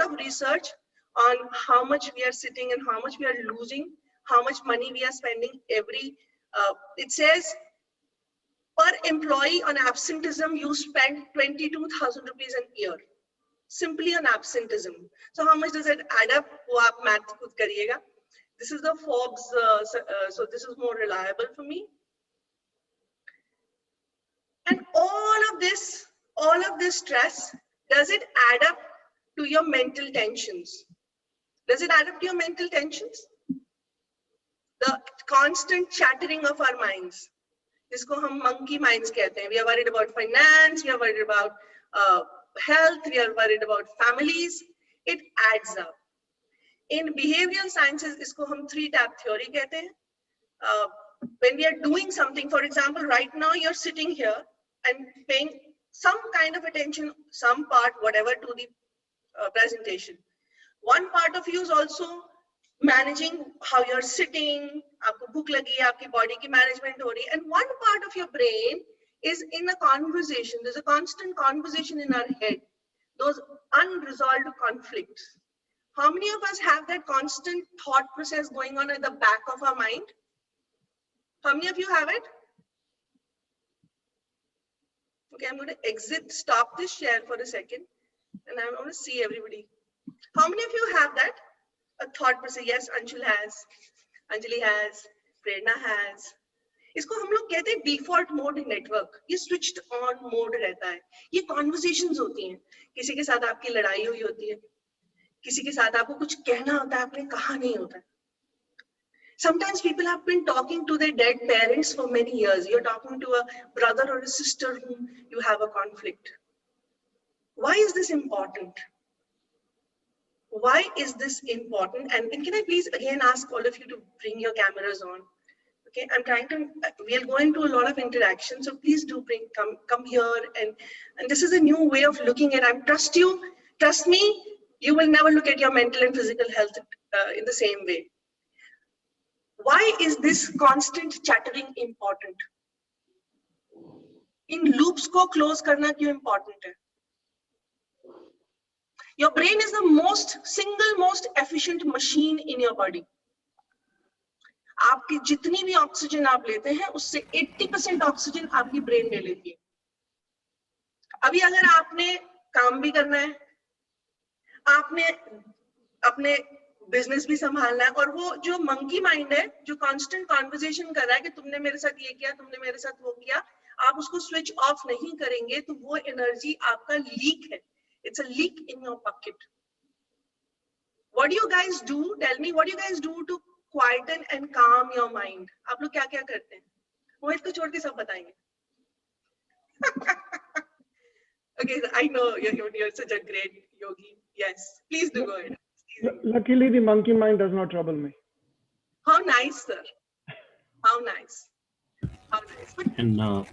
of research on how much we are sitting and how much we are losing, how much money we are spending every, it says per employee on absenteeism, you spend 22,000 rupees a year, simply on absenteeism. So how much does it add up? वो आप math खुद करिएगा. This is the Forbes, so this is more reliable for me. And all of this stress, does it add up to your mental tensions? Does it add up to your mental tensions? The constant chattering of our minds. जिसको हम monkey minds कहते हैं. We are worried about finance, we are worried about health, we are worried about families. It adds up. In behavioral sciences, इसको हम 3-tap theory कहते हैं. When we are doing something, for example, right now you're sitting here and paying some kind of attention, some part, whatever, to the presentation. One part of you is also managing how you're sitting, आपको भूख लगी है, आपकी body की management हो रही है, and one part of your brain is in a conversation. There's a constant conversation in our head, those unresolved conflicts. How many of us have that constant thought process going on at the back of our mind? How many of you have it? Okay, I'm going to stop this share for a second, and I want to see everybody. How many of you have that? A thought process. Yes, Anshul has, Anjali has, Prerna has. इसको हम लोग कहते हैं default mode network. ये switched on mode रहता है. ये conversations होती हैं. किसी के साथ आपकी लड़ाई हुई होती है. किसी के साथ आपको कुछ कहना होता है, आपने कहा नहीं होता है. Sometimes people have been talking to their dead parents for many years. You're talking to a brother or a sister whom you have a conflict. Why is this important? Why is this important? And can I please again ask all of you to bring your cameras on? Okay, I'm trying to, we'll go into a lot of interaction. So please do come here. And this is a new way of looking at, trust me, you will never look at your mental and physical health in the same way. Why is this constant chattering important? In loops को close करना क्यों important है? Your brain is the single most efficient machine in your body. आपकी जितनी भी oxygen आप लेते हैं, उससे 80% ऑक्सीजन आपकी ब्रेन ले लेती है. अभी अगर आपने काम भी करना है, आपने अपने बिजनेस भी संभालना है, और वो जो मंकी माइंड है, जो कांस्टेंट कॉन्वर्सेशन कर रहा है कि तुमने मेरे साथ ये किया, तुमने मेरे साथ वो किया, आप उसको स्विच ऑफ नहीं करेंगे तो वो एनर्जी आपका लीक है. It's a leak in your bucket. What do you guys do? Tell me, what do you guys do to quieten and calm your mind? आप लोग क्या क्या करते हैं? मोहित को छोड़ के सब बताएंगे. Okay, I know you're such a great yogi. Yes, please do go ahead. Luckily, the monkey mind does not trouble me. How nice, sir. How nice. How nice.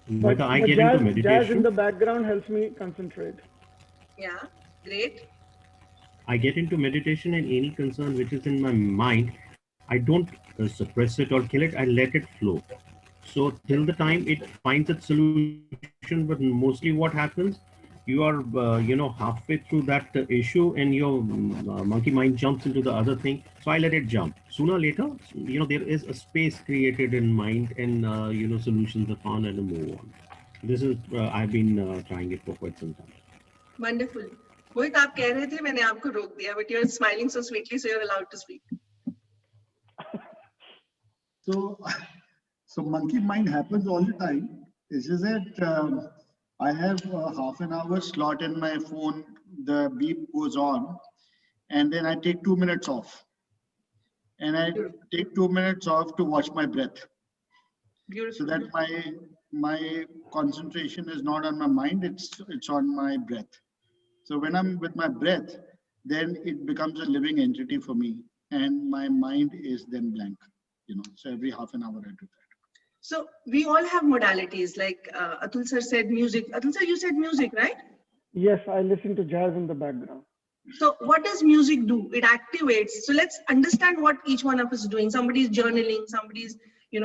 But I get jazz, into meditation. Jazz in the background helps me concentrate. Yeah, great. I get into meditation, and any concern which is in my mind, I don't suppress it or kill it. I let it flow. So till the time it finds its solution, but mostly what happens, you are, halfway through that issue and your monkey mind jumps into the other thing. So I let it jump. Sooner or later, there is a space created in mind, and, solutions are found, and move on. This is, I've been trying it for quite some time. Wonderful. मोहित आप कह रहे थे, मैंने आपको रोक दिया, but you're smiling so sweetly, so you're allowed to speak. So monkey mind happens all the time. It's just that I have a half an hour slot in my phone. The beep goes on, and then I take 2 minutes off. And I take 2 minutes off to watch my breath. Beautiful. So that my concentration is not on my mind, it's on my breath. So when I'm with my breath, then it becomes a living entity for me, and my mind is then blank. So every half an hour I do that. So we all have modalities, like Atul sir said music. Atul sir, you said music, right? Yes, I listen to jazz in the background. So what does music do? It activates. So let's understand what each one of us is doing. Somebody's journaling, somebody's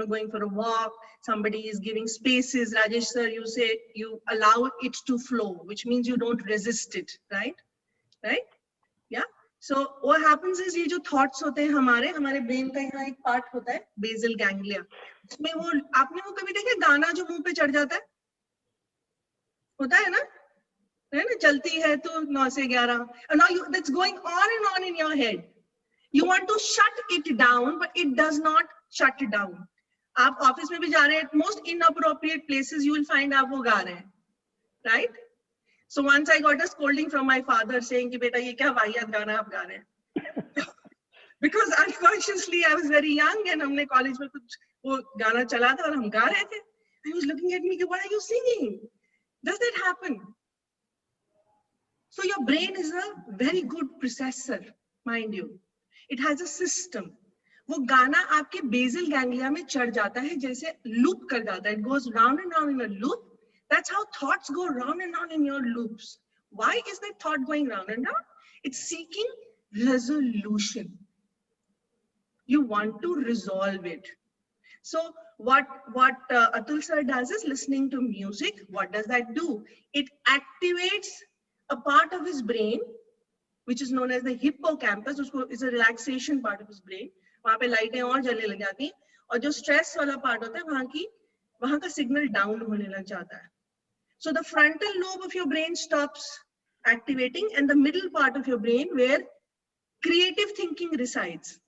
going for a walk, somebody is giving spaces. Rajesh sir, you say you allow it to flow, which means you don't resist it, right? Right? So what happens is ये जो thoughts होते हैं हमारे brain का यहाँ एक part होता है basal ganglia. इसमें वो आपने वो कभी देखे गाना जो मुंह पे चढ़ जाता है? होता है ना चलती है तो 9 से 11 and now that's going on in your head. You want to shut it down but it does not shut it down. आप ऑफिस में भी जा रहे हैं, at most inappropriate places you will find आप वो गा रहे हैं, right? So once I got a scolding from my father saying कि बेटा ये क्या वाहियात गाना आप गा रहे हैं? Because unconsciously I was very young and हमने कॉलेज में कुछ वो गाना चला था और हम गा रहे थे. He was looking at me कि what are you singing? Does that happen? So your brain is a very good processor, mind you. It has a system. वो गाना आपके basal ganglia में चढ़ जाता है, जैसे loop कर जाता है. It goes round and round in a loop. That's how thoughts go round and round in your loops. Why is that thought going round and round? It's seeking resolution. You want to resolve it. So what Atul sir does is listening to music. What does that do? It activates a part of his brain, which is known as the hippocampus. It's a relaxation part of his brain. वहाँ पे लाइटें और जलने लग जाती हैं और जो स्ट्रेस वाला पार्ट होता है वहाँ का सिग्नल डाउन होने लग जाता है. So the frontal lobe of your brain stops activating and the middle part of your brain where creative thinking resides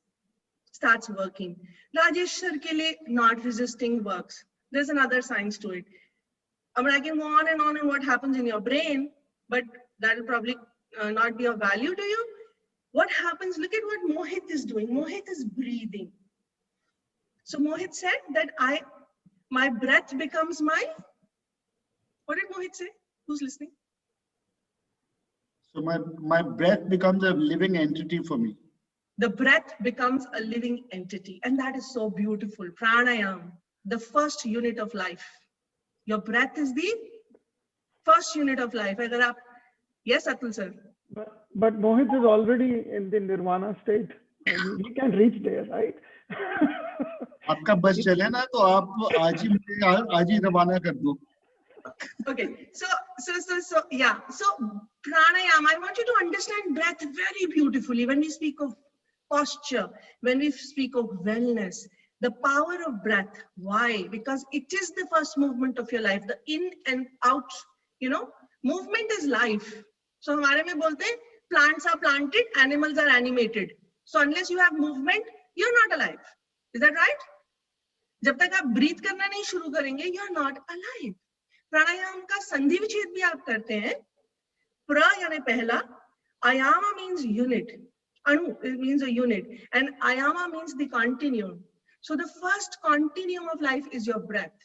starts working. Rajesh sir ke liye not resisting works. There's another science to it. I mean, I can go on and what happens in your brain, but that will probably not be of value to you. What happens? Look at what Mohit is doing. Mohit is breathing. So Mohit said that my breath becomes my. What did Mohit say? Who's listening? So my breath becomes a living entity for me. The breath becomes a living entity, and that is so beautiful. Pranayam, the first unit of life. Your breath is the first unit of life. Yes, Atul sir. But Mohit is already in the nirvana state. He can reach there, right? आपका बस चले ना तो आप आज ही रवाना कर दो. Okay, so yeah. So pranayama, I want you to understand breath very beautifully. When we speak of posture, when we speak of wellness, the power of breath. Why? Because it is the first movement of your life. The in and out, movement is life. So हमारे में बोलते हैं plants are planted, animals are animated. So unless you have movement, you're not alive. Is that right? जब तक आप breathe करना नहीं शुरू करेंगे, you're not alive. प्राणायाम का संधि विच्छेद भी आप करते हैं. प्र यानी पहला, ayama means unit, anu means a unit, and ayama means the continuum. So the first continuum of life is your breath.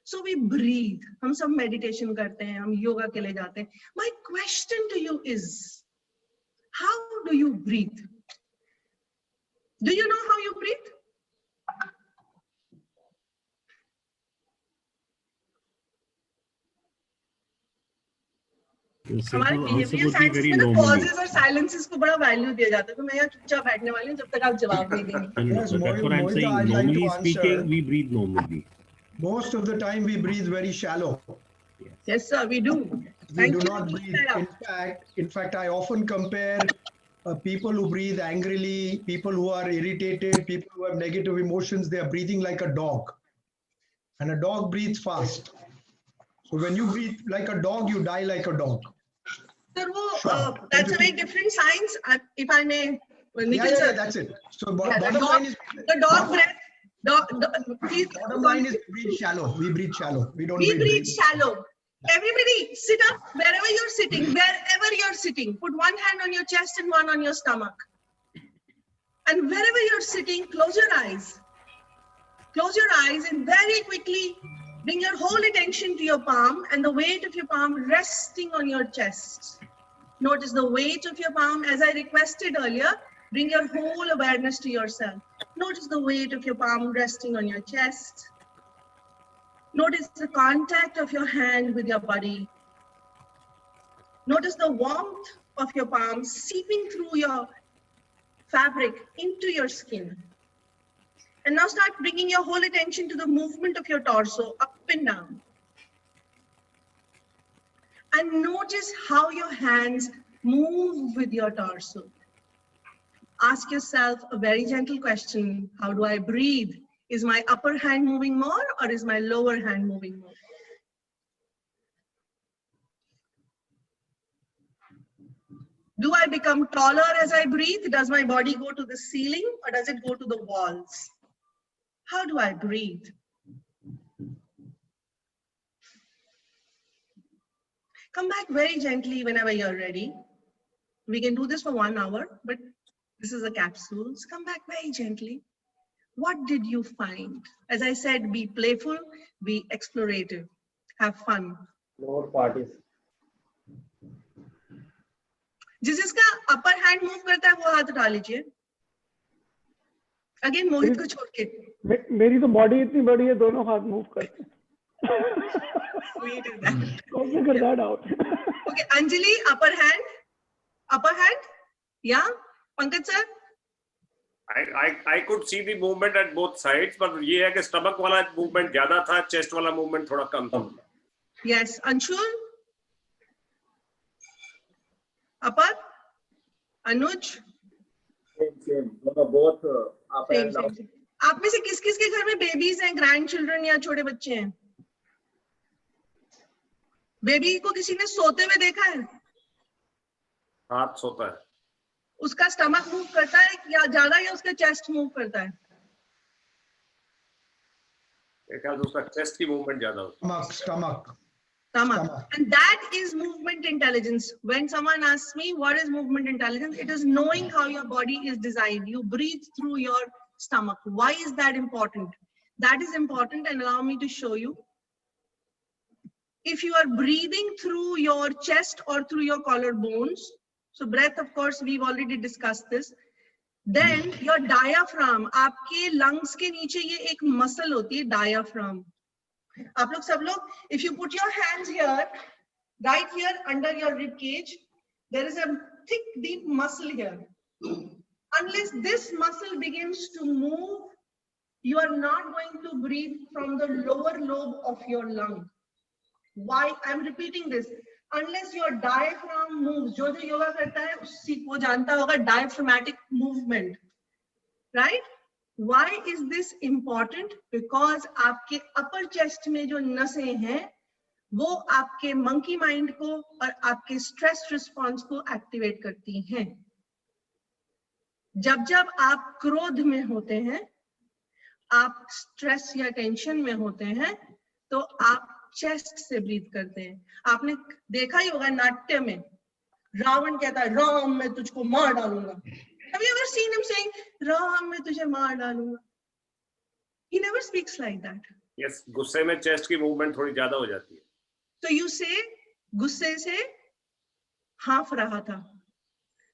So we breathe. हम सब meditation करते हैं, हम yoga के लिए जाते हैं. My question to you is, how do you breathe? Do you know how you breathe? हमारे behavioral science में ना pauses और silences को बड़ा value दिया जाता है. तो मैं यहाँ चुपचाप बैठने वाली हूँ जब तक आप जवाब नहीं देंगे. That's what I'm saying. Normally speaking, we breathe normally. Most of the time we breathe very shallow. Yes, sir, we do. We do not breathe. In fact, I often compare people who breathe angrily, people who are irritated, people who have negative emotions. They are breathing like a dog, and a dog breathes fast. So when you breathe like a dog, you die like a dog. Sir, that's a very different science. If I may, yeah, that's it. So bottom line is the dog breath. Bottom line is we breathe shallow. We breathe shallow. We don't. We breathe shallow. Everybody, sit up wherever you're sitting. Wherever you're sitting, put one hand on your chest and one on your stomach. And wherever you're sitting, close your eyes. Close your eyes and very quickly bring your whole attention to your palm and the weight of your palm resting on your chest. Notice the weight of your palm. As I requested earlier, bring your whole awareness to yourself. Notice the weight of your palm resting on your chest. Notice the contact of your hand with your body. Notice the warmth of your palm seeping through your fabric into your skin. And now start bringing your whole attention to the movement of your torso up and down. And notice how your hands move with your torso. Ask yourself a very gentle question. How do I breathe? Is my upper hand moving more or is my lower hand moving more? Do I become taller as I breathe? Does my body go to the ceiling or does it go to the walls? How do I breathe? Come back very gently whenever you're ready. We can do this for 1 hour, but this is a capsule. So come back very gently. What did you find? As I said, be playful, be explorative, have fun. More parties. जिसका upper hand move करता है वो हाथ उठा लीजिए. Again मोहित को छोड़ के. मेरी तो बॉडी इतनी बड़ी है, दोनों हाथ मूव करते हैं. Sweet is that. Go figure that out. Okay, Anjali, upper hand. Yeah, Pankaj sir. I could see the movement at both sides, but ये है कि stomach वाला movement ज़्यादा था, chest वाला movement थोड़ा कम था. Yes, Anshul. Upper. Anuj. Same. Both up and down. Same. आप में से किस किस के घर में बेबीज हैं, ग्रैंड चिल्ड्रन या छोटे बच्चे हैं? बेबी को किसी ने सोते हुए देखा है? हाथ सोता है. उसका स्टमक मूव करता है या ज्यादा, या उसका चेस्ट मूव करता है? एक ख्याल से उसका chest की movement ज़्यादा होती है. Stomach. And that is movement intelligence. When someone asks me what is movement intelligence, it is knowing how your body is designed. You breathe through your stomach. Why is that important? That is important, and allow me to show you. If you are breathing through your chest or through your collarbones, so breath, of course, we've already discussed this. Then your diaphragm, आपके lungs के नीचे ये एक muscle होती है, diaphragm. आप लोग सब लोग, if you put your hands here, right here under your rib cage, there is a thick, deep muscle here. Unless this muscle begins to move, you are not going to breathe from the lower lobe of your lung. Why? I'm repeating this. Unless your diaphragm moves, जो योगा करता है उसी को जानता होगा diaphragmatic movement, right? Why is this important? Because आपके upper chest में जो नसें हैं, वो आपके monkey mind को और आपके stress response को activate करती हैं. जब जब आप क्रोध में होते हैं, आप stress या tension में होते हैं, तो आप chest से breathe करते हैं. आपने देखा ही होगा नाट्य में, रावण कहता है राम मैं तुझको मार डालूंगा. Have you ever seen him saying, Ram, मैं तुझे मार डालूंगा? He never speaks like that. Yes, गुस्से में chest की movement थोड़ी ज़्यादा हो जाती है. So you say, गुस्से से हाँफ रहा था,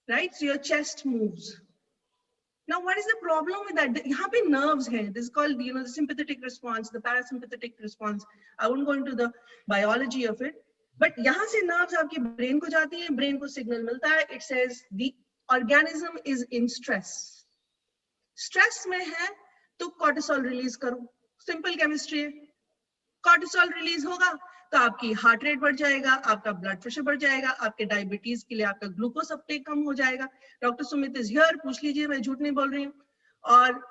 right? So your chest moves. Now, what is the problem with that? यहाँ पे nerves हैं. This is called, the sympathetic response, the parasympathetic response. I won't go into the biology of it. But यहाँ से nerves आपके brain को जाती हैं, brain को signal मिलता है. It says the organism is in stress. Stress में है तो cortisol release करो. Simple chemistry है. Cortisol release होगा तो आपकी heart rate बढ़ जाएगा, आपका blood pressure बढ़ जाएगा, आपके diabetes के लिए आपका glucose uptake कम हो जाएगा. Dr. Sumit is here, पूछ लीजिए, मैं झूठ नहीं बोल रही हूँ. और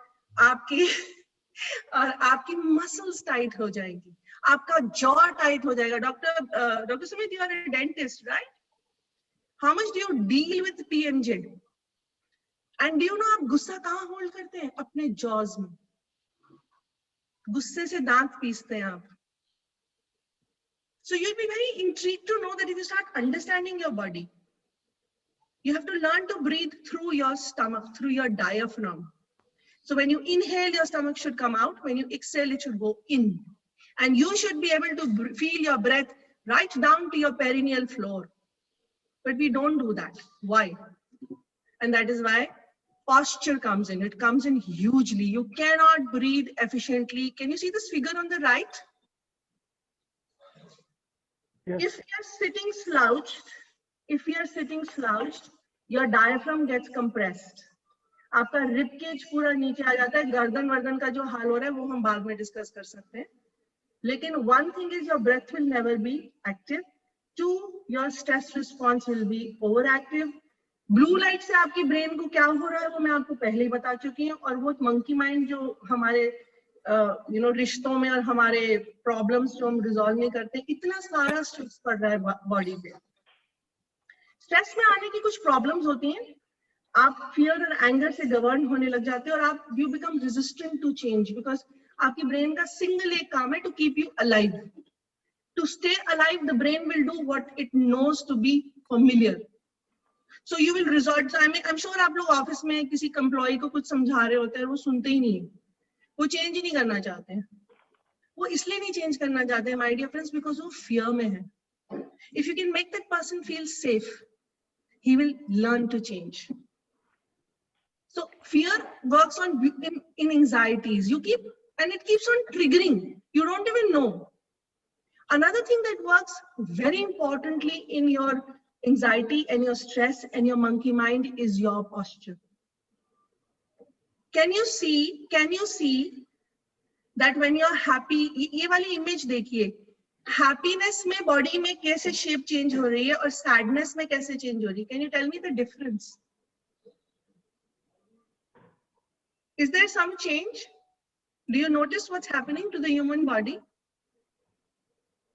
आपकी muscles tight हो जाएंगी, आपका jaw tight हो जाएगा. Dr. Sumit, you are a dentist, right? How much do you deal with PMJ? And do you know आप गुस्सा कहाँ होल्ड करते हैं? अपने jaws में. गुस्से से दांत पीसते हैं आप. So you'll be very intrigued to know that if you start understanding your body, you have to learn to breathe through your stomach, through your diaphragm. So when you inhale, your stomach should come out. When you exhale, it should go in. And you should be able to feel your breath right down to your perineal floor. But we don't do that. Why? And that is why posture comes in. It comes in hugely. You cannot breathe efficiently. Can you see this figure on the right? Yes. If you are sitting slouched, your diaphragm gets compressed. आपका rib cage पूरा नीचे आ जाता है. गर्दन का जो हाल हो रहा है वो हम बाद में डिस्कस कर सकते हैं. लेकिन one thing is your breath will never be active. 2, your stress response will be overactive. Blue light से आपकी ब्रेन को क्या हो रहा है वो मैं आपको पहले ही बता चुकी हूँ, और वो मंकी माइंड जो हमारे रिश्तों में और हमारे प्रॉब्लम्स जो हम रिजॉल्व नहीं करते, इतना सारा स्ट्रेस पड़ रहा है बॉडी पे। स्ट्रेस में आने की कुछ प्रॉब्लम्स होती हैं, आप फियर और एंगर से गवर्न होने लग जाते हैं और आप you become resistant to change, because आपकी ब्रेन का सिंगल एक काम है, to keep you alive. To stay alive the brain will do what it knows to be familiar. So you will resort, I mean, I'm sure आप लोग office में किसी employ को कुछ समझा रहे होते हैं, वो सुनते ही नहीं, वो चेंज ही नहीं करना चाहते हैं। वो इसलिए नहीं चेंज करना चाहते हैं माय डियर फ्रेंड्स, बिकॉज वो फियर में है। If you can make that person feel safe, he will learn to change. So fear works on in anxieties. You keep, and it keeps on triggering. You don't even know. Another thing that works very importantly in your anxiety and your stress and your monkey mind is your posture. Can you see that when you're happy, ये वाली image देखिए, happiness में body में कैसे shape change हो रही है और sadness में कैसे change हो रही है? Can you tell me the difference? Is there some change? Do you notice what's happening to the human body?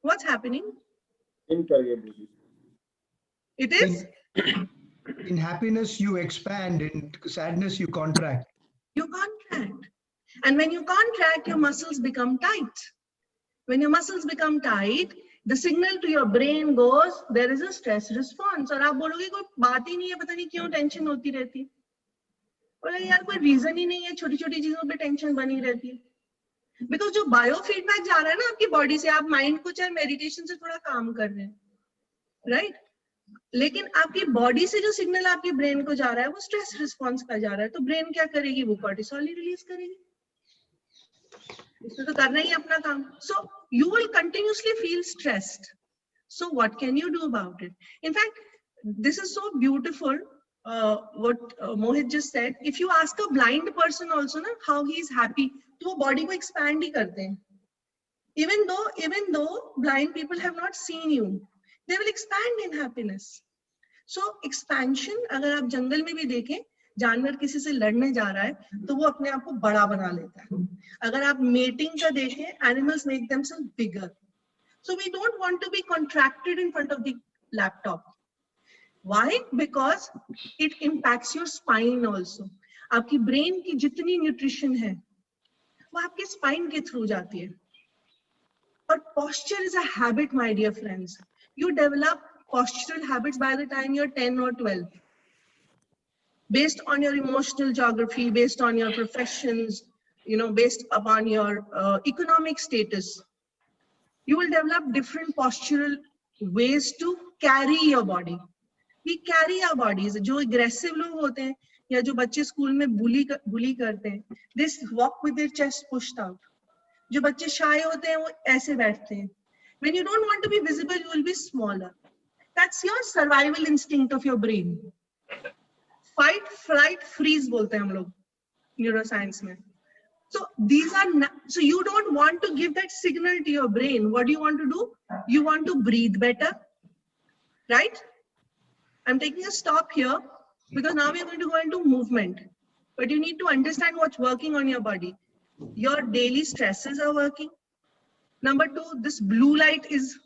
What's happening? Incurable. It is? In happiness, you expand. In sadness, you contract. You contract. And when you contract, your muscles become tight. When your muscles become tight, the signal to your brain goes, there is a stress response. और आप बोलोगे कोई बात ही नहीं है, पता नहीं क्यों टेंशन होती रहती है। बोले यार कोई रीजन ही नहीं है, छोटी छोटी चीजों पे टेंशन बनी रहती है। बिकॉज जो बायो फीडबैक जा रहा है ना आपकी बॉडी से, आप माइंड को चाहे मेडिटेशन से थोड़ा काम कर रहे हैं, राइट? लेकिन आपकी बॉडी से जो सिग्नल आपके ब्रेन को जा रहा है वो स्ट्रेस रिस्पॉन्स का जा रहा है, तो ब्रेन क्या करेगी? वो कॉर्टिसोल रिलीज करेगी। इसमें तो करना ही अपना काम। So you will continuously feel stressed. So what can you do about it? In fact this is so beautiful what Mohit just said. If you ask a blind person also na how he is happy, तो वो body को expand ही करते हैं। Even though blind people have not seen you, they will expand in happiness. So expansion, अगर आप जंगल में भी देखें, जानवर किसी से लड़ने जा रहा है तो वो अपने आप को बड़ा बना लेता है। अगर आप mating का देखें, animals make themselves bigger. So we don't want to be contracted in front of the laptop. Why? Because it impacts your spine also. आपकी brain की जितनी nutrition है, वो आपके spine के through जाती है। और posture is a habit, my dear friends. You develop postural habits by the time you're 10 or 12. Based on your emotional geography, based on your professions, based upon your economic status, you will develop different postural ways to carry your body. We carry our bodies. जो aggressive लोग होते हैं या जो बच्चे school में bully करते हैं, they walk with their chest pushed out. जो बच्चे shy होते हैं वो ऐसे बैठते हैं. When you don't want to be visible, you will be smaller. That's your survival instinct of your brain. Fight, flight, freeze बोलते हैं हम लोग neuroscience में. So these are so you don't want to give that signal to your brain. What do you want to do? You want to breathe better, right? I'm taking a stop here because now we are going to go into movement. But you need to understand what's working on your body. Your daily stresses are working. Number two, this blue light is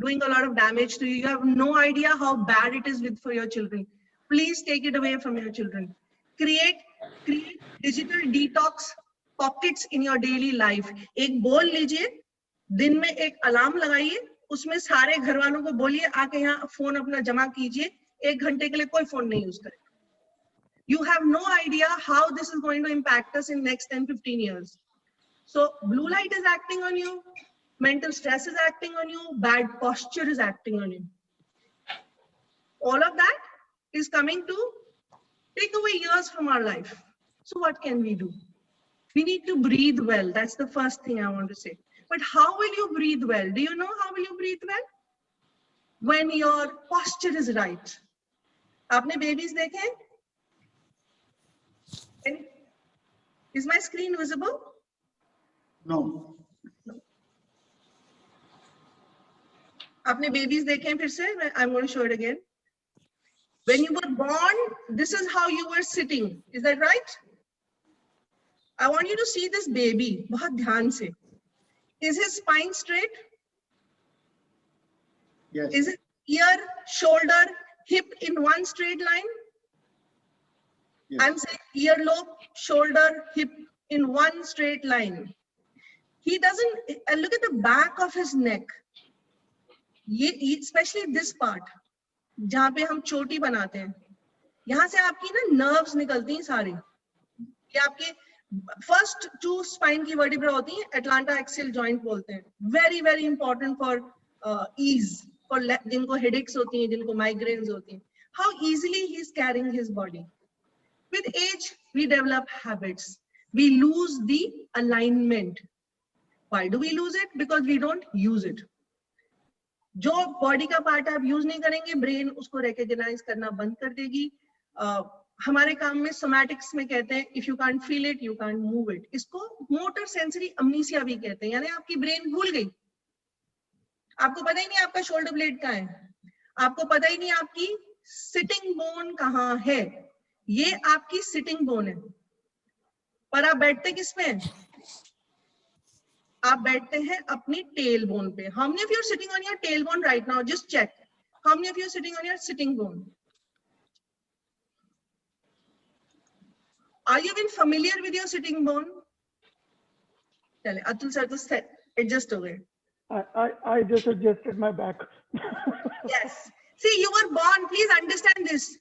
doing a lot of damage to you. You have no idea how bad it is for your children. Please take it away from your children. Create digital detox pockets in your daily life. एक बोल लीजिए, दिन में एक alarm लगाइए, उसमें सारे घर वालों को बोलिए आके यहाँ फोन अपना जमा कीजिए, 1 घंटे के लिए कोई फोन नहीं यूज करेगा। You have no idea how this is going to impact us in next 10-15 years. So blue light is acting on you, mental stress is acting on you, bad posture is acting on you. All of that is coming to take away years from our life. So what can we do? We need to breathe well. That's the first thing I want to say. But how will you breathe well? Do you know how will you breathe well? When your posture is right. आपने babies देखे? Is my screen visible? No. आपने babies देखे हैं फिर से? I'm going to show it again. When you were born, this is how you were sitting. Is that right? I want you to see this baby. बहुत ध्यान से. Is his spine straight? Yes. Is it ear, shoulder, hip in one straight line? Yes. I'm saying earlobe, shoulder, hip in one straight line. He doesn't, look at the back of his neck. Especially this part. जहाँ पे हम चोटी बनाते हैं, यहाँ से आपकी ना नर्व्स निकलती हैं सारी. ये आपके फर्स्ट 2 स्पाइन की वर्टिब्रा होती हैं, एटलांटा एक्सियल जॉइंट बोलते हैं. Very very important for ease, for जिनको हेडेक्स होती हैं, जिनको माइग्रेन्स होती हैं. How easily he is carrying his body. With age, we develop habits. We lose the alignment. Why do we lose it? Because we don't use it. जो body का part आप use नहीं करेंगे, ब्रेन उसको recognise करना बंद कर देगी. हमारे काम में सोमैटिक्स में कहते हैं if you can't feel it you can't move it. इसको मोटर सेंसरी अमनीसिया भी कहते हैं, यानी आपकी ब्रेन भूल गई. आपको पता ही नहीं आपका शोल्डर ब्लेड कहाँ है, आपको पता ही नहीं आपकी सिटिंग बोन कहाँ है. ये आपकी सिटिंग बोन है, पर आप बैठते किस पे हैं? आप बैठते हैं अपनी टेल बोन पे. How many of you are sitting on your tailbone right now? Just check. How many of you are sitting on your sitting bone? Are you even familiar with your sitting bone? चले, Atul sir तो adjust हो गए. I just adjusted my back. Yes. See, you were born. Please understand this.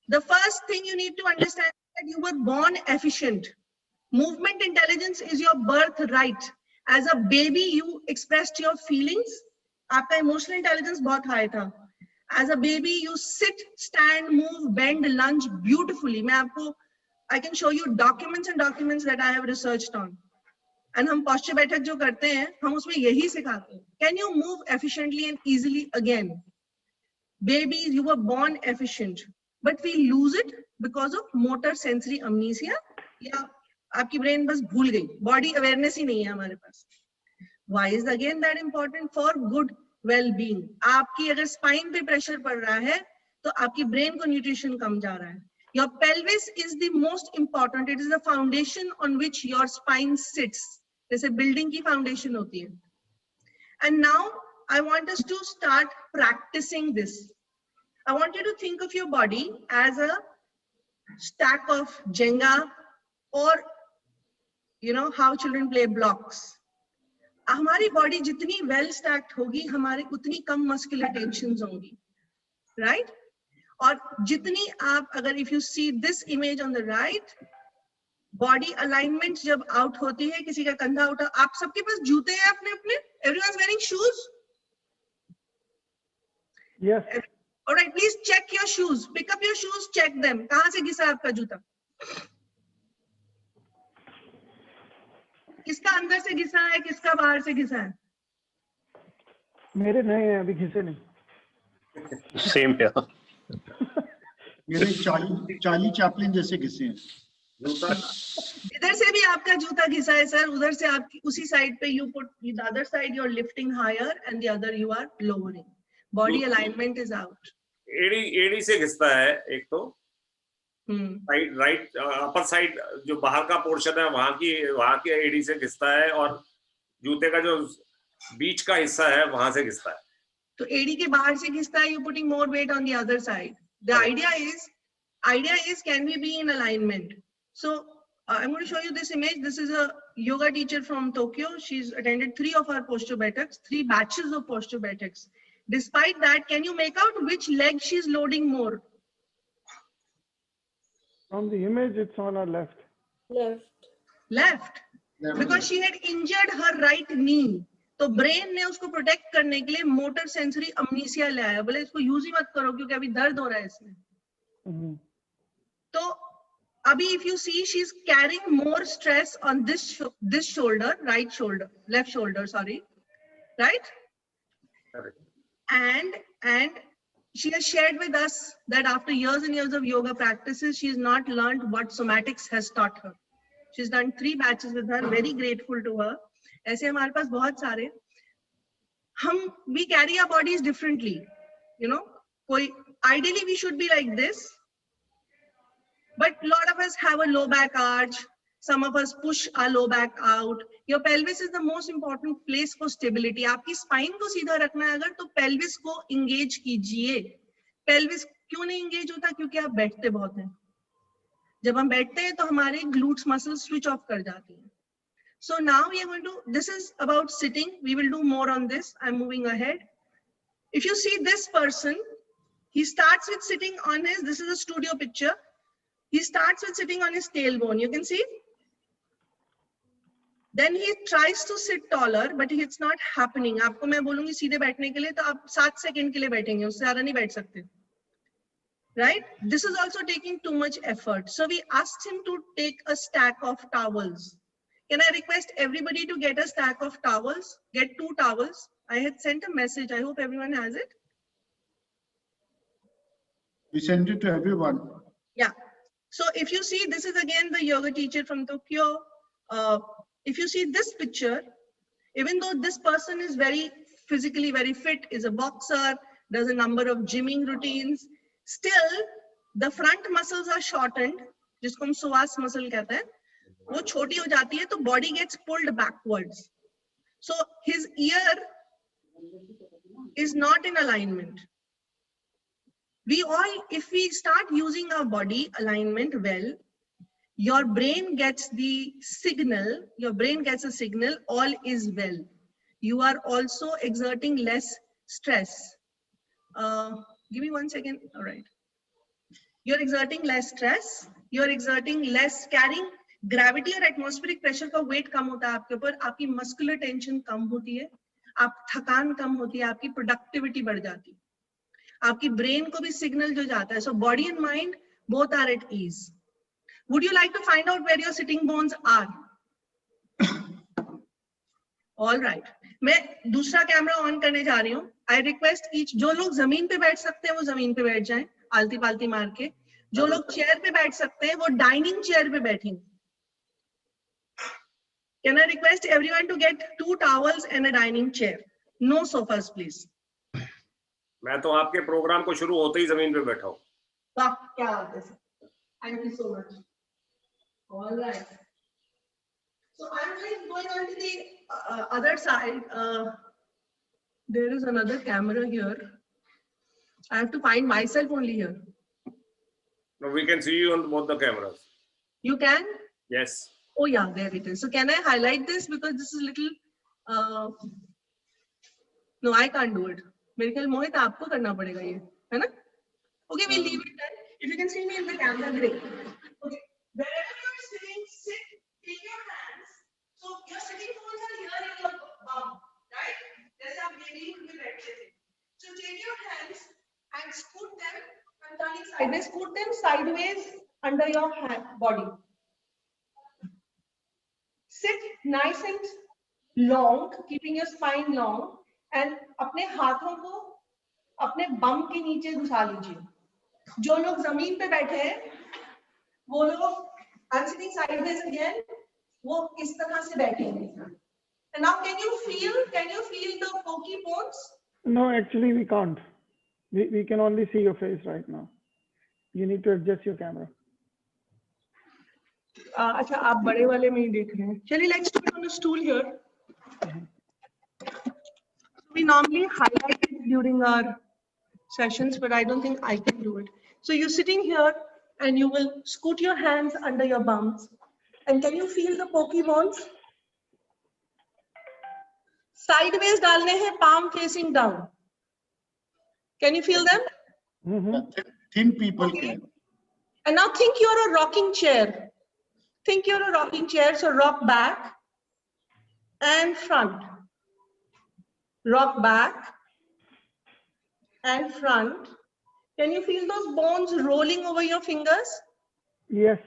The first thing you need to understand is that you were born efficient. Movement intelligence is your birthright. As a baby, you expressed your feelings. आपका emotional intelligence बहुत high था. As a baby, you sit, stand, move, bend, lunge beautifully. मैं आपको, I can show you documents and documents that I have researched on. And हम posture बैठक जो करते हैं, हम उसमें यही सिखाते हैं. Can you move efficiently and easily again? Babies, you were born efficient, but we lose it because of motor sensory amnesia. या आपकी ब्रेन बस भूल गई, बॉडी अवेयरनेस ही नहीं है हमारे पास. Why is again that important? For good well-being. आपकी अगर स्पाइन पे प्रेशर पड़ रहा है तो आपकी ब्रेन को न्यूट्रिशन कम जा रहा है. Your pelvis is the most important. It is the foundation on which your spine sits. जैसे बिल्डिंग की फाउंडेशन होती है. And now I want us to start practicing this. I want you to think of your body as a stack of Jenga, or you know how children play blocks. हमारी body जितनी well stacked होगी, हमारी उतनी कम muscular tensions होंगी, right? और जितनी आप, अगर if you see this image on the right, body alignment जब आउट होती है, किसी का कंधा उठा, आप सबके पास जूते हैं अपने अपने, everyone is wearing shoes. Yes. Alright, please check your shoes, pick up your shoes, check them. कहाँ से घिसा आपका जूता? किसका अंदर से घिसा है, किसका बाहर से घिसा है? मेरे नए हैं, अभी घिसे नहीं. Same here. मेरे चार्ली चैपलिन जैसे घिसे हैं. इधर से भी आपका जूता घिसा है सर, उधर से आपकी उसी साइड पे you put the other side, you are lifting higher and the other you are lowering. Body alignment is out. एड़ी से घिसता है एक तो, राइट अपर साइड जो बाहर का पोर्शन है वहां की एड़ी से घिसता है, और जूते का जो बीच का हिस्सा है वहां से घिसता है. तो एड़ी के बाहर से घिसता है, you putting more weight on the other side. The idea is can we be in alignment? So I'm going to show you this image. This is a yoga teacher from Tokyo. She's attended 3 of our posture baiठks, 3 batches of posture baiठks. Despite that, can you make out which leg she's loading more? From the image, it's on her left. Left. Because she had injured her right knee. तो brain ने उसको protect करने के लिए motor sensory अमनीसिया लाया. बोले इसको use ही मत करो क्योंकि अभी दर्द हो रहा है इसमें. तो अभी if you see, she's carrying more stress on this shoulder, right shoulder, left shoulder, sorry, right? Correct. And she has shared with us that after years and years of yoga practices, she's not learned what somatics has taught her. She's done 3 batches with her. Very grateful to her. ऐसे हमारे पास बहुत सारे, हम we carry our bodies differently, you know. कोई ideally we should be like this, but a lot of us have a low back arch. Some of us push our low back out. Your pelvis is the most important place for stability. आपकी spine को सीधा रखना है अगर, तो pelvis को engage कीजिए. Pelvis क्यों नहीं engage होता? क्योंकि आप बैठते बहुत हैं. जब हम बैठते हैं तो हमारे glutes muscles switch off कर जाती हैं. So now we are going to, this is about sitting. We will do more on this. I'm moving ahead. If you see this person, he starts with sitting on his, this is a studio picture. He starts with sitting on his tailbone. You can see. Then he tries to sit taller, but it's not happening. आपको मैं बोलूँगी सीधे बैठने के लिए तो आप 7 second के लिए बैठेंगे, उससे ज़्यादा नहीं बैठ सकते. Right? This is also taking too much effort. So we asked him to take a stack of towels. Can I request everybody to get a stack of towels? Get 2 towels. I had sent a message. I hope everyone has it. We sent it to everyone. Yeah. So if you see, this is again the yoga teacher from Tokyo. If you see this picture, even though this person is physically very fit, is a boxer, does a number of gymming routines, still the front muscles are shortened, जिसको हम psoas muscle कहते हैं, वो छोटी हो जाती है, तो body gets pulled backwards. So his ear is not in alignment. We all, if we start using our body alignment well, your brain gets the signal, your brain gets a signal, all is well. You are also exerting less stress. Give me 1 second. All right. You're exerting less stress. You're exerting less, carrying gravity और atmospheric pressure का weight कम होता है आपके ऊपर, आपकी muscular tension कम होती है, आप थकान कम होती है, आपकी productivity बढ़ जाती है, आपकी brain को भी signal जो जाता है. So body and mind both are at ease. Would you like to find out where your sitting bones are? All right. मैं दूसरा कैमरा ऑन करने जा रही हूँ. I request each, जो लोग जमीन पे बैठ सकते हैं वो जमीन पे बैठ जाएं, आलती पालती मार के. जो लोग चेयर पे बैठ सकते हैं वो डाइनिंग चेयर पे बैठेंगे. Can I request everyone to get 2 towels and a dining chair? No sofas, please. मैं तो आपके प्रोग्राम को शुरू होते ही जमीन पे बैठा हूँ. वाह, क्या बात है. Thank you so much. All right. So I'm going on to the other side. There is another camera here. I have to find myself only here. No, we can see you on both the cameras. You can? Yes. Oh yeah, there it is. So can I highlight this because this is little? No, I can't do it. मेरे ख्याल मोहित आपको करना पड़ेगा ये, है ना? Okay, we'll leave it then. If you can see me in the camera, great. Okay, wherever you're sitting, sit, take your hands. So your sitting bones are here in your bum, right? जैसे आप बेली में बैठे थे. So take your hands and scoot them and turning sideways. Scoot them sideways under your body. Sit nice and long, keeping your spine long, and अपने हाथों को अपने बम के नीचे घुसा लीजिए. जो लोग जमीन पे बैठे हैं वो लोग I'm sitting sideways again, वो इस तरह से बैठेंगे. And now can you feel the pokey bones? No, actually we can't. We can only see your face right now. You need to adjust your camera. अच्छा, आप बड़े वाले में ही देख रहे हैं. चलिए, let's do it on the stool here. We normally highlight it during our sessions, but I don't think I can do it. So you're sitting here and you will scoot your hands under your bums. And can you feel the pokey bones? Sideways डालने हैं, palm facing down. Can you feel them? Mm-hmm. Thin people Okay. can. And now think you're a rocking chair. Think you're a rocking chair, so rock back and front. Rock back and front. Can you feel those bones rolling over your fingers? Yes.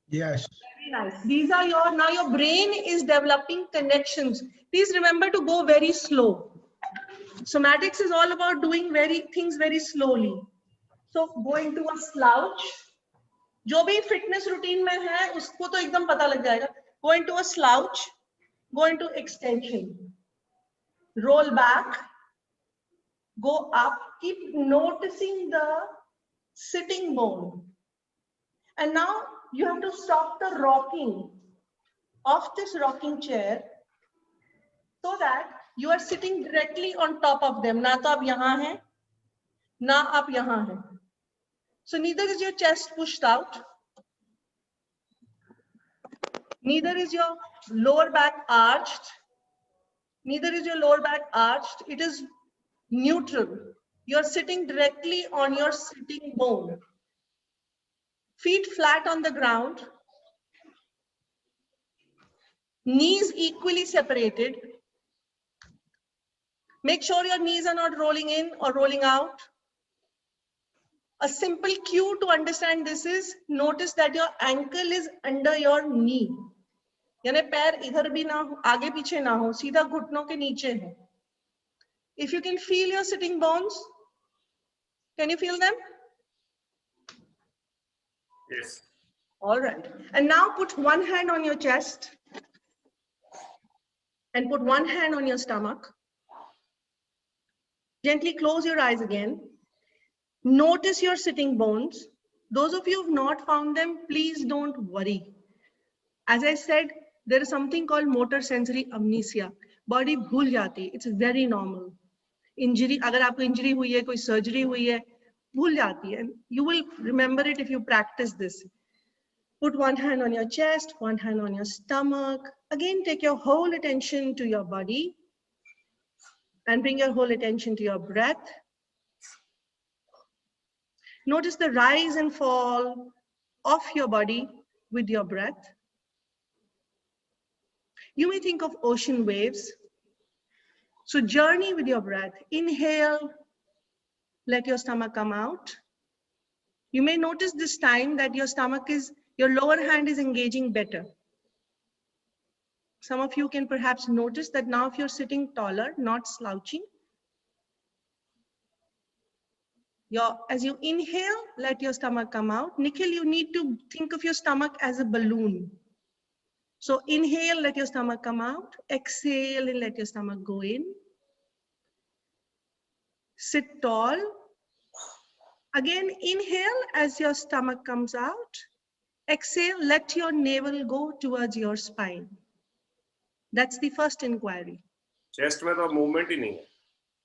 Yes. Very nice. These are now your brain is developing connections. Please remember to go very slow. Somatics is all about doing things very slowly. So go into a slouch. जो भी fitness routine में है उसको तो एकदम पता लग जाएगा. Go into a slouch. Go into extension. Roll back Go up. Keep noticing the sitting bone. And now you have to stop the rocking of this rocking chair so that you are sitting directly on top of them. Na to aap yahan hai, na aap yahan hai. So neither is your chest pushed out, neither is your lower back arched, neither is your lower back arched. It is neutral. You're sitting directly on your sitting bone. Feet flat on the ground, knees equally separated. Make sure your knees are not rolling in or rolling out. A simple cue to understand this is notice that your ankle is under your knee. यानी पैर इधर भी ना हो, आगे पीछे ना हो, सीधा घुटनों के नीचे है. If you can feel your sitting bones, can you feel them? Yes. All right. And now put one hand on your chest and put one hand on your stomach. Gently close your eyes again. Notice your sitting bones. Those of you who have not found them, please don't worry. As I said, there is something called motor sensory amnesia. Body bhul jati. It's very normal. Injury, agar aapko injury hui hai, koi surgery hui hai, bhul jati hai. And you will remember it if you practice this. Put one hand on your chest, one hand on your stomach. Again, take your whole attention to your body and bring your whole attention to your breath. Notice the rise and fall of your body with your breath. You may think of ocean waves. So journey with your breath. Inhale, let your stomach come out. You may notice this time that your stomach is, your lower hand is engaging better. Some of you can perhaps notice that now if you're sitting taller, not slouching, as you inhale, let your stomach come out. Nikhil, you need to think of your stomach as a balloon. So inhale, let your stomach come out. Exhale and let your stomach go in. Sit tall. Again, inhale as your stomach comes out. Exhale, let your navel go towards your spine. That's the first inquiry. Chest में तो movement ही नहीं है.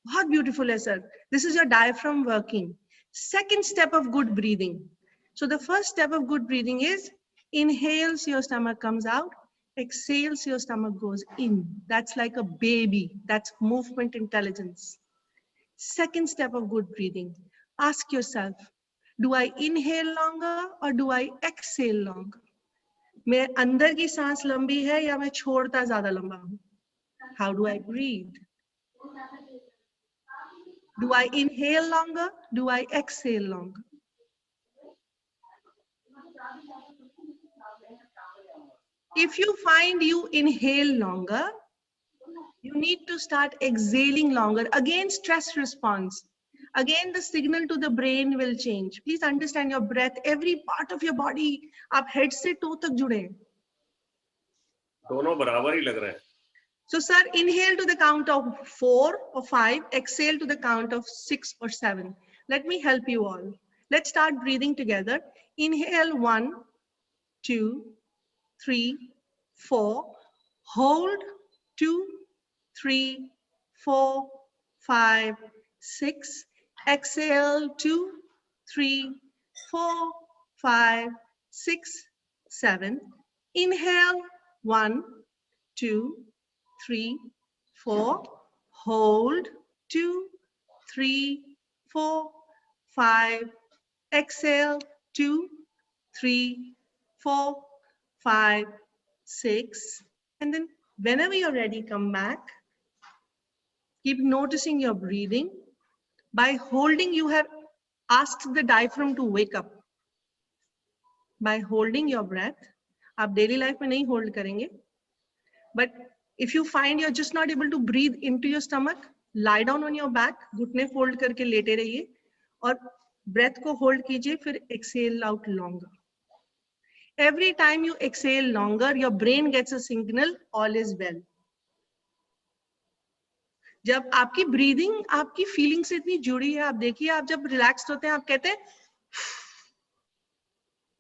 बहुत beautiful है sir. This is your diaphragm working. Second step of good breathing. So the first step of good breathing is inhales, your stomach comes out. Exhales, your stomach goes in. That's like a baby. That's movement intelligence. Second step of good breathing. Ask yourself, do I inhale longer or do I exhale longer? मैं अंदर की सांस लंबी है या मैं छोड़ता ज्यादा लंबा हूँ? How do I breathe? Do I inhale longer? Do I exhale longer? If you find you inhale longer, you need to start exhaling longer. Again, stress response. Again, the signal to the brain will change. Please understand your breath. Every part of your body, आप head से toe तक जुड़े हैं. दोनों बराबर ही लग रहे हैं. So, sir, inhale to the count of 4 or 5. Exhale to the count of 6 or 7. Let me help you all. Let's start breathing together. Inhale 1, 2, 3, 4. Hold 2, 3, 4, 5, 6. Exhale 2, 3, 4, 5, 6, 7. Inhale 1, 2, 3, 4. Hold 2, 3, 4, 5. Exhale 2, 3, 4, 5, 6. And then whenever you're ready, come back. Keep noticing your breathing. By holding, you have asked the diaphragm to wake up. By holding your breath, आप daily life में नहीं hold करेंगे. But if you find you're just not able to breathe into your stomach, lie down on your back, घुटने fold करके लेटे रहिए और breath को hold कीजिए, फिर exhale out longer. Every time you exhale longer, your brain gets a signal, all is well. जब आपकी ब्रीदिंग आपकी फीलिंग से इतनी जुड़ी है, आप देखिए आप जब रिलैक्स्ड होते हैं आप कहते हैं,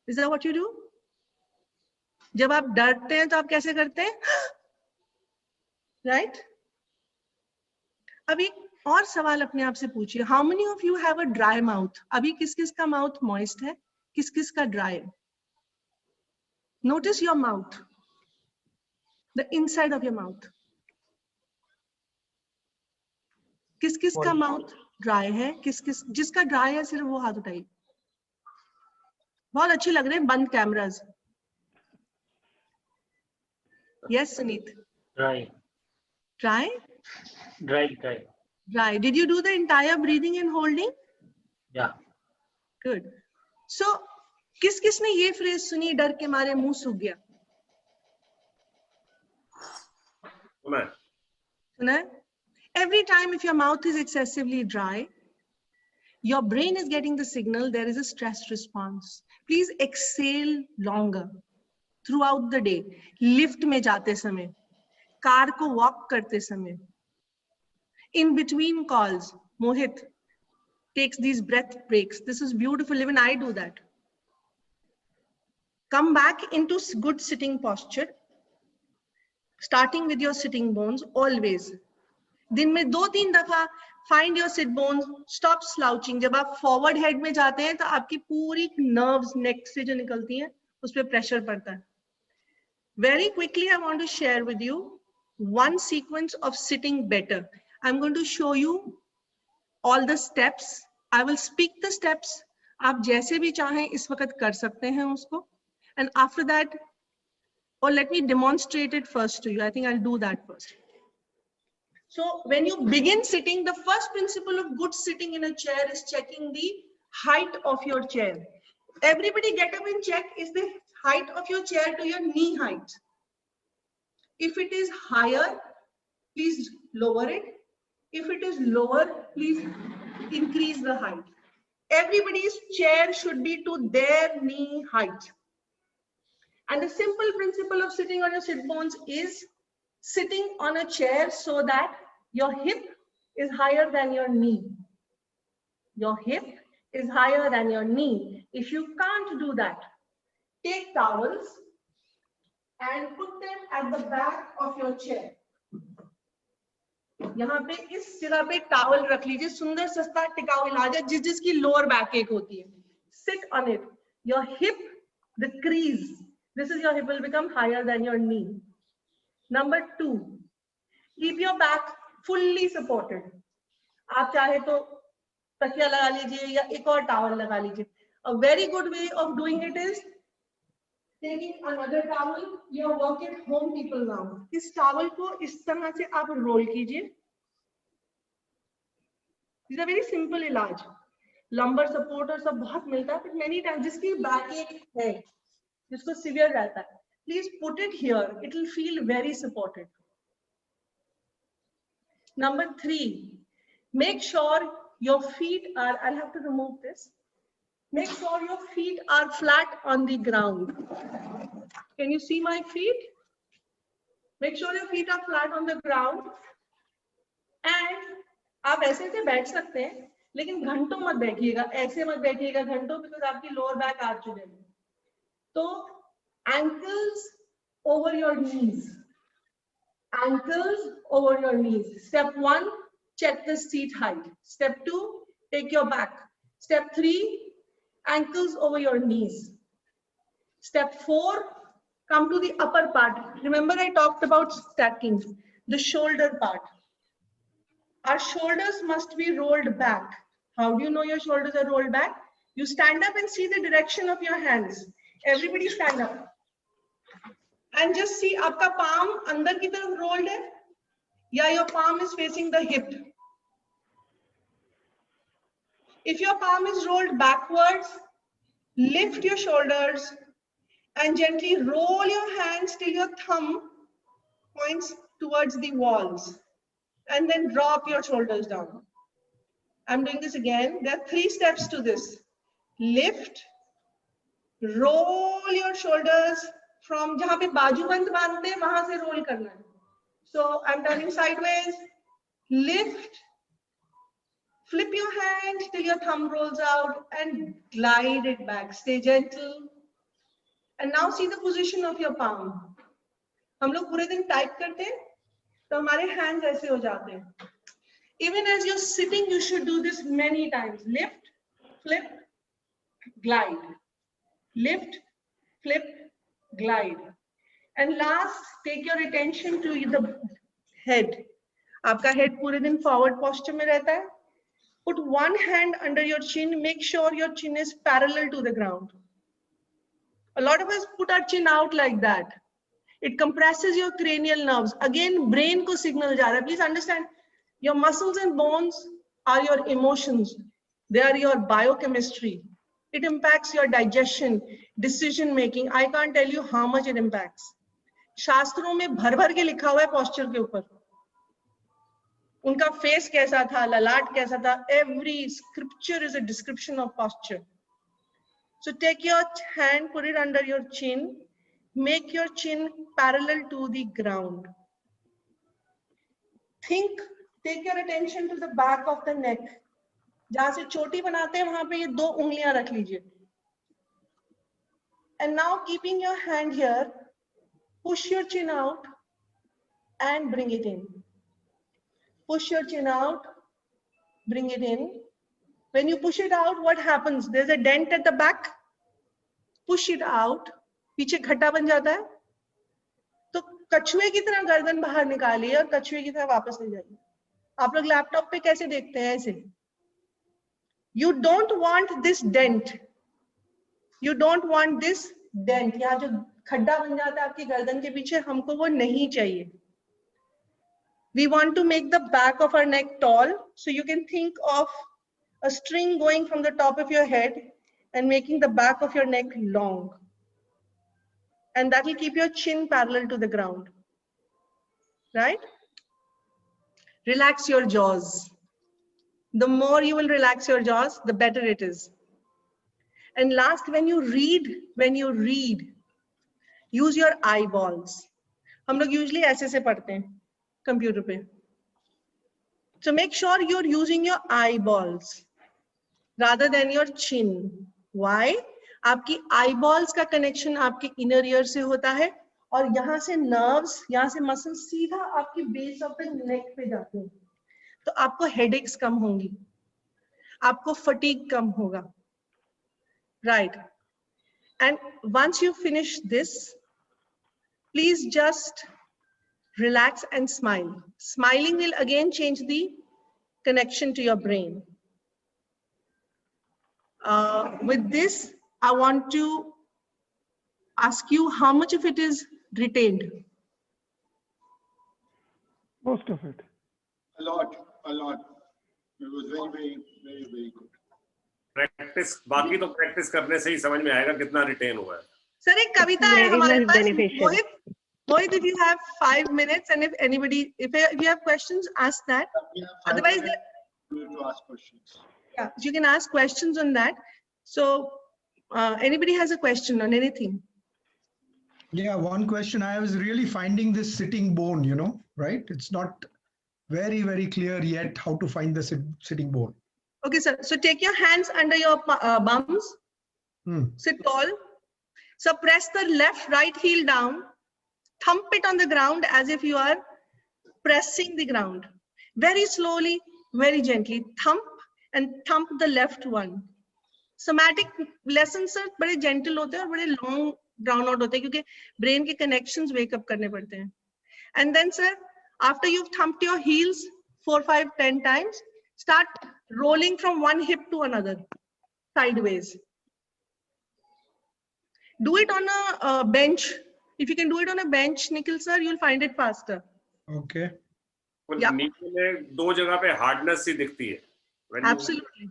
is that what you do? जब आप डरते हैं तो आप कैसे करते हैं? राइट? अभी और सवाल अपने आप से पूछिए, how many of you have a dry mouth? अभी किस किस का माउथ मॉइस्ट है, किस किस का ड्राई है? Notice your mouth, the inside of your mouth. किस किस का माउथ ड्राई है, किस किस, जिसका ड्राई है सिर्फ वो हाथ उठाइए. बहुत अच्छे लग रहे हैं बंद cameras. Yes Sunit. Dry, Dry? dry, dry. Dry. Did you do the entire breathing and holding? Yeah. Good. So, किस किस ने ये फ्रेज सुनी, डर के मारे मुंह सूख गया? सुना है? Every time if your mouth is excessively dry, your brain is getting the signal there is a stress response. Please exhale longer throughout the day. Lift में जाते समय, कार को walk करते समय, in between calls. Mohit takes these breath breaks. This is beautiful. Even I do that. Come back into good sitting posture, starting with your sitting bones always. दिन में 2-3 दफा find your sit bones, stop slouching. जब आप forward head में जाते हैं तो आपकी पूरी nerves neck से जो निकलती हैं उस पे pressure पड़ता है. Very quickly I want to share with you one sequence of sitting better. I'm going to show you all the steps. I will speak the steps. आप जैसे भी चाहें इस वक्त कर सकते हैं उसको. And after that, or let me demonstrate it first to you. I think I'll do that first. So when you begin sitting, the first principle of good sitting in a chair is checking the height of your chair. Everybody get up and check, is the height of your chair to your knee height? If it is higher, please lower it. If it is lower, please increase the height. Everybody's chair should be to their knee height. And the simple principle of sitting on your sit bones is sitting on a chair so that your hip is higher than your knee. Your hip is higher than your knee. If you can't do that, take towels and put them at the back of your chair. यहाँ पे इस जगह पे towel रख लीजिए, सुंदर सस्ता टिकाऊ इलाज है जिसकी lower back ache होती है. Sit on it. Your hip, the crease, this is your hip will become higher than your knee. Number 2, keep your back fully supported. आप चाहे तो तकिया लगा लीजिए या एक और towel लगा लीजिए. A very good way of doing it is taking another towel. You are work at home people now. इस towel को इस तरह से आप roll कीजिए. This is a very simple इलाज. Lumbar support और सब बहुत मिलता है, but many times जिसकी back ache है, जिसको severe रहता है, please put it here. It will feel very supported. Number 3, make sure your feet are, I'll have to remove this. Make sure your feet are flat on the ground. Can you see my feet? Make sure your feet are flat on the ground. And आप ऐसे से बैठ सकते हैं, लेकिन घंटों मत बैठिएगा, ऐसे मत बैठिएगा घंटों, because आपकी lower back आ चुके हैं. तो ankles over your knees. Ankles over your knees. Step 1, check the seat height. Step 2, take your back. Step 3, ankles over your knees. Step 4, come to the upper part. Remember I talked about stacking, the shoulder part. Our shoulders must be rolled back. How do you know your shoulders are rolled back? You stand up and see the direction of your hands. Everybody stand up. And just see आपका palm अंदर की तरफ rolled है या your palm is facing the hip. If your palm is rolled backwards, lift your shoulders and gently roll your hands till your thumb points towards the walls, and then drop your shoulders down. I'm doing this again. There are 3 steps to this. Lift, roll your shoulders from जहाँ पे बाजूबंद बांधते हैं वहां से roll करना है. So I'm turning sideways, Lift. Flip your hand till your thumb rolls out and glide it back. Stay gentle. And now see the position of your palm. हम लोग पूरे दिन टाइप करते हैं तो हमारे hands ऐसे हो जाते हैं. Even as you're sitting, you should do this many times. Lift, flip, glide. Lift, flip, glide. And last, take your attention to the head. आपका head पूरे दिन forward posture में रहता है. Put one hand under your chin. Make sure your chin is parallel to the ground. A lot of us put our chin out like that. It compresses your cranial nerves. Again, brain को signal जा रहा है. Please understand, your muscles and bones are your emotions. They are your biochemistry. It impacts your digestion, decision making. I can't tell you how much it impacts. शास्त्रों में भर भर के लिखा हुआ है posture के ऊपर. उनका face कैसा था, ललाट कैसा था. Every scripture is a description of posture. So take your hand, put it under your chin. Make your chin parallel to the ground. Think, take your attention to the back of the neck. जहां से चोटी बनाते हैं वहां पे ये 2 उंगलियां रख लीजिए. And now keeping your hand here, push your chin out and bring it in. Push your chin out, bring it in. When you push it out, what happens? There's a dent at the back. Push it out. पीछे खड्डा बन जाता है. तो कछुए की तरह गर्दन बाहर निकालिए और कछुए की तरह वापस ले जाइए. आप लोग लैपटॉप पे कैसे देखते हैं ऐसे? You don't want this dent. You don't want this dent. यहाँ जो खड्डा बन जाता है आपकी गर्दन के पीछे, हमको वो नहीं चाहिए. We want to make the back of our neck tall. So you can think of a string going from the top of your head and making the back of your neck long. And that will keep your chin parallel to the ground. Right? Relax your jaws. The more you will relax your jaws, the better it is. And last, when you read, use your eyeballs. हम लोग usually ऐसे से पढ़ते हैं computer पे. So make sure you're using your eyeballs rather than your chin. Why? आपकी eyeballs का connection आपके inner ear से होता है और यहाँ से nerves, यहाँ से muscles सीधा आपकी base of the neck पे जाते हैं. तो आपको headaches कम होंगी, आपको fatigue कम होगा. Right. And once you finish this, please just relax and smile. Smiling will again change the connection to your brain. With this, I want to ask you how much of it is retained? Most of it. A lot. It was very good. Practice, बाकी तो practice करने से ही समझ में आएगा कितना retain हुआ है. सर एक कविता है हमारे पास. Mohit, if you have 5 minutes, and if you have questions, ask that. Otherwise, to ask questions. Yeah, you can ask questions on that. So, anybody has a question on anything? Yeah, one question. I was really finding this sitting bone, right? It's not very, very clear yet how to find the sitting bone. Okay, sir. So take your hands under your bums. Sit tall. So press the right heel down. Thump it on the ground as if you are pressing the ground. Very slowly, very gently. Thump and thump the left one. Somatic lessons sir बड़े gentle होते हैं और बड़े long drawn out होते हैं क्योंकि brain के connections wake up करने पड़ते हैं. And then sir, after you've thumped your heels 4, 5, 10 times, start rolling from one hip to another, sideways. Do it on a bench. If you can do it on a bench, Nikhil sir, you'll find it faster. Okay. Yeah. नीचे में 2 जगह पे hardness सी दिखती है. Absolutely.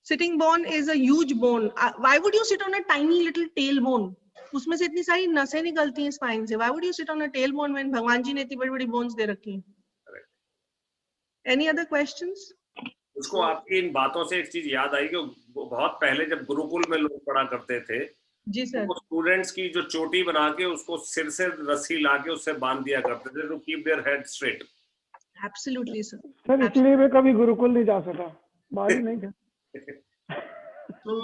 Sitting bone is a huge bone. Why would you sit on a tiny little tailbone? उसमें से इतनी सारी नसें निकलती हैं spine से. Why would you sit on a tailbone when भगवान जी ने इतनी बड़ी-बड़ी bones दे रखी हैं? Any other questions? उसको आपकी इन बातों से एक चीज याद आई कि बहुत पहले जब गुरुकुल में लोग पढ़ा करते थे, जी सर, स्टूडेंट्स की जो चोटी बना के उसको सिर से रस्सी ला के उससे बांध दिया करते थे to keep their head straight. Absolutely, sir. Sir इसलिए मैं कभी गुरुकुल नहीं जा सका, बाहर ही नहीं गया. So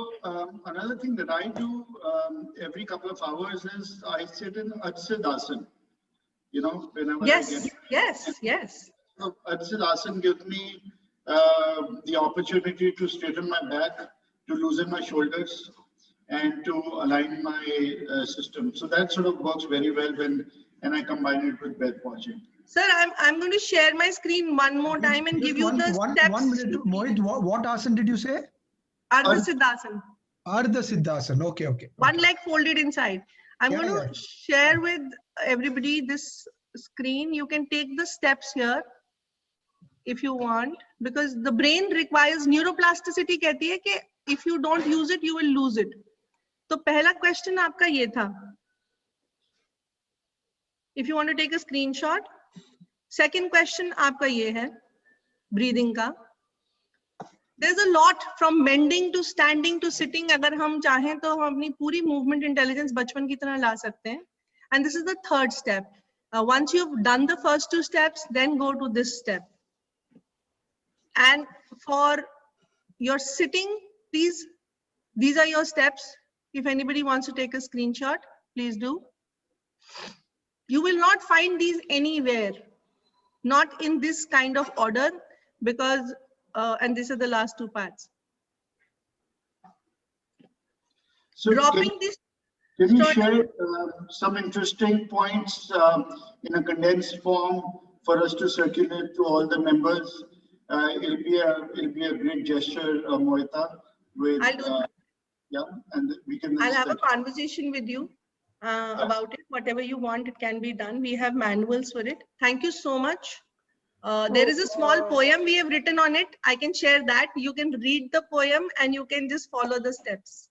another thing that I do every couple of hours is I sit in Adsidasana. You know, whenever Yes, I get. yes. So Adsidasana gives me the opportunity to straighten my back, to loosen my shoulders, and to align my system. So that sort of works very well when I combine it with breath watching. Sir, I'm going to share my screen one more time and give you the steps. 1 minute, Mohit. What asana did you say? Ardha Siddhasana. Ardha Siddhasana. Okay. One leg folded inside. I'm going to share with everybody this screen. You can take the steps here if you want, because the brain requires neuroplasticity. कहती है कि if you don't use it, you will lose it. तो पहला question आपका ये था. If you want to take a screenshot. Second question आपका ये है breathing का. There's a lot from bending to standing to sitting. अगर हम चाहें तो हम अपनी पूरी movement intelligence बचपन की तरह ला सकते हैं. And this is the third step. Once you've done the first two steps, then go to this step. And for your sitting, please, these are your steps. If anybody wants to take a screenshot, please do. You will not find these anywhere, not in this kind of order, because, and these are the last two parts. So dropping this. Can you share some interesting points in a condensed form for us to circulate to all the members? It'll be a great gesture, Mohita. I'll do that. Yeah, and we can. I'll have a conversation with you about it. Whatever you want, it can be done. We have manuals for it. Thank you so much. There is a small poem we have written on it. I can share that. You can read the poem and you can just follow the steps.